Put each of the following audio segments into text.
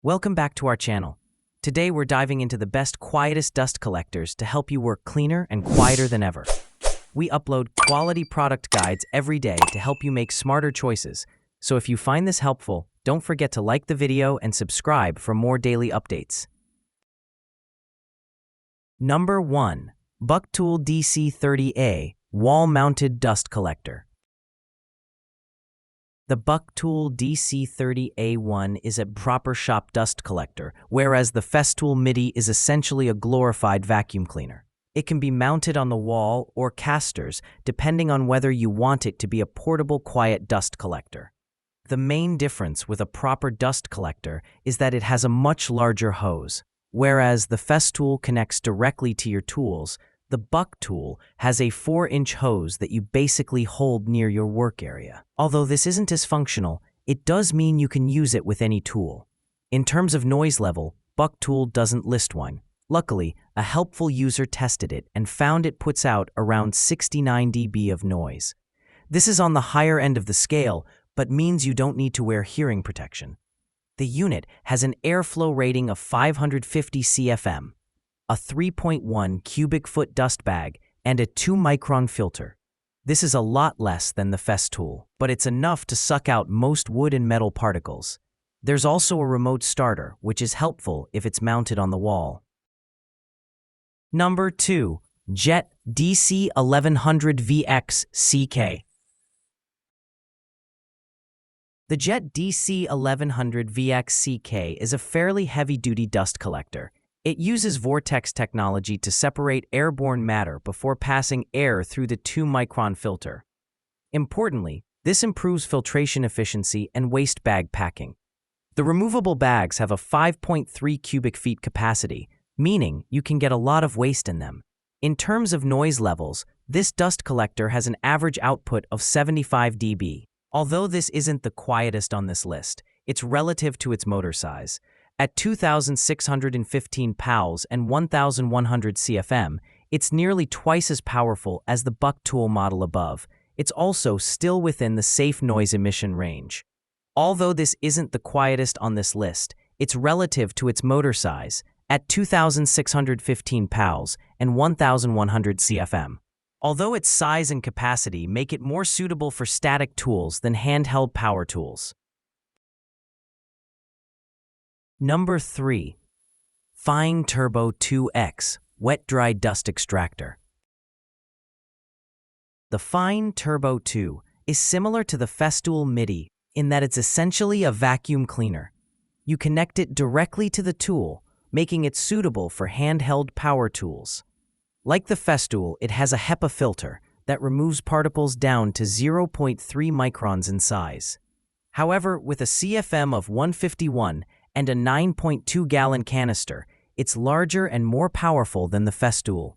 Welcome back to our channel. Today we're diving into the best quietest dust collectors to help you work cleaner and quieter than ever. We upload quality product guides every day to help you make smarter choices. So if you find this helpful, don't forget to like the video and subscribe for more daily updates. Number 1. Bucktool DC30A Wall-Mounted Dust Collector. The Bucktool DC30A1 is a proper shop dust collector, whereas the Festool MIDI is essentially a glorified vacuum cleaner. It can be mounted on the wall or casters, depending on whether you want it to be a portable, quiet dust collector. The main difference with a proper dust collector is that it has a much larger hose. Whereas the Festool connects directly to your tools, the Bucktool has a 4-inch hose that you basically hold near your work area. Although this isn't as functional, it does mean you can use it with any tool. In terms of noise level, Bucktool doesn't list one. Luckily, a helpful user tested it and found it puts out around 69 dB of noise. This is on the higher end of the scale, but means you don't need to wear hearing protection. The unit has an airflow rating of 550 CFM, a 3.1 cubic foot dust bag, and a 2-micron filter. This is a lot less than the Festool, but it's enough to suck out most wood and metal particles. There's also a remote starter, which is helpful if it's mounted on the wall. Number 2. Jet DC1100VX CK. The Jet DC1100VX CK is a fairly heavy-duty dust collector. It uses vortex technology to separate airborne matter before passing air through the 2-micron filter. Importantly, this improves filtration efficiency and waste bag packing. The removable bags have a 5.3 cubic feet capacity, meaning you can get a lot of waste in them. In terms of noise levels, this dust collector has an average output of 75 dB. Although this isn't the quietest on this list, it's relative to its motor size. At 2,615 pows and 1,100 CFM, it's nearly twice as powerful as the Bucktool model above. It's also still within the safe noise emission range. Although this isn't the quietest on this list, it's relative to its motor size at 2,615 pows and 1,100 CFM. Although its size and capacity make it more suitable for static tools than handheld power tools. Number 3. Fine Turbo 2X Wet-Dry Dust Extractor. The Fine Turbo 2 is similar to the Festool MIDI in that it's essentially a vacuum cleaner. You connect it directly to the tool, making it suitable for handheld power tools. Like the Festool, it has a HEPA filter that removes particles down to 0.3 microns in size. However, with a CFM of 151 and a 9.2-gallon canister, it's larger and more powerful than the Festool.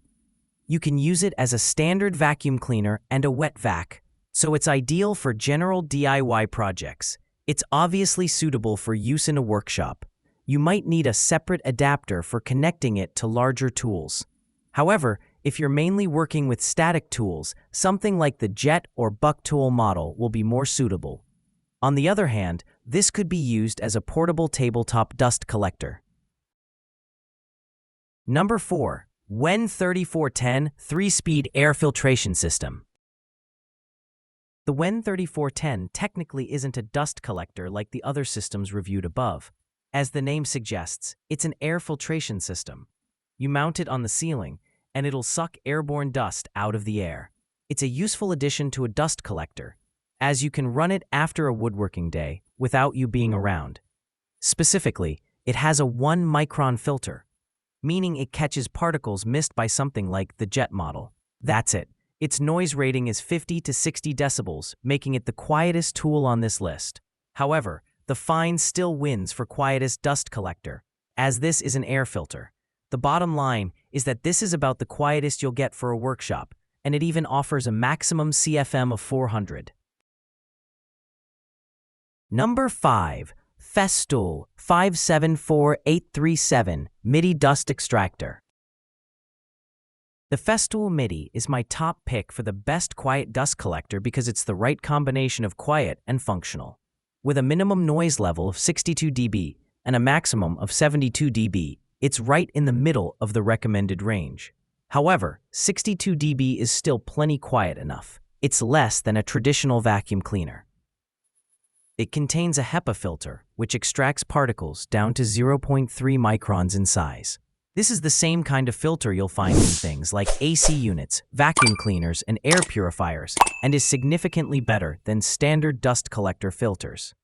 You can use it as a standard vacuum cleaner and a wet vac, so it's ideal for general DIY projects. It's obviously suitable for use in a workshop. You might need a separate adapter for connecting it to larger tools. However, if you're mainly working with static tools, something like the Jet or Bucktool model will be more suitable. On the other hand, this could be used as a portable tabletop dust collector. Number 4. WEN3410 3-Speed Air Filtration System. The WEN3410 technically isn't a dust collector like the other systems reviewed above. As the name suggests, it's an air filtration system. You mount it on the ceiling, and it'll suck airborne dust out of the air. It's a useful addition to a dust collector, as you can run it after a woodworking day without you being around. Specifically, it has a 1-micron filter, meaning it catches particles missed by something like the Jet model. That's it. Its noise rating is 50 to 60 decibels, making it the quietest tool on this list. However, the Fine still wins for quietest dust collector, as this is an air filter. The bottom line is that this is about the quietest you'll get for a workshop, and it even offers a maximum CFM of 400. Number 5. Festool 574837 MIDI Dust Extractor. The Festool MIDI is my top pick for the best quiet dust collector because it's the right combination of quiet and functional. With a minimum noise level of 62 dB, and a maximum of 72 dB. It's right in the middle of the recommended range. However, 62 dB is still plenty quiet enough. It's less than a traditional vacuum cleaner. It contains a HEPA filter, which extracts particles down to 0.3 microns in size. This is the same kind of filter you'll find in things like AC units, vacuum cleaners, and air purifiers, and is significantly better than standard dust collector filters.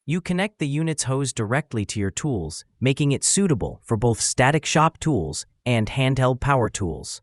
You connect the unit's hose directly to your tools, making it suitable for both static shop tools and handheld power tools.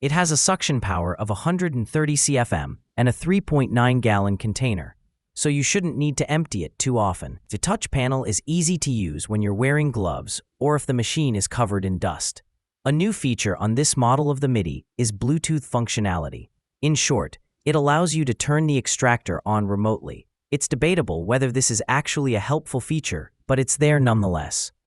It has a suction power of 130 CFM and a 3.9-gallon container, so you shouldn't need to empty it too often. The touch panel is easy to use when you're wearing gloves or if the machine is covered in dust. A new feature on this model of the MIDI is Bluetooth functionality. In short, it allows you to turn the extractor on remotely. It's debatable whether this is actually a helpful feature, but it's there nonetheless.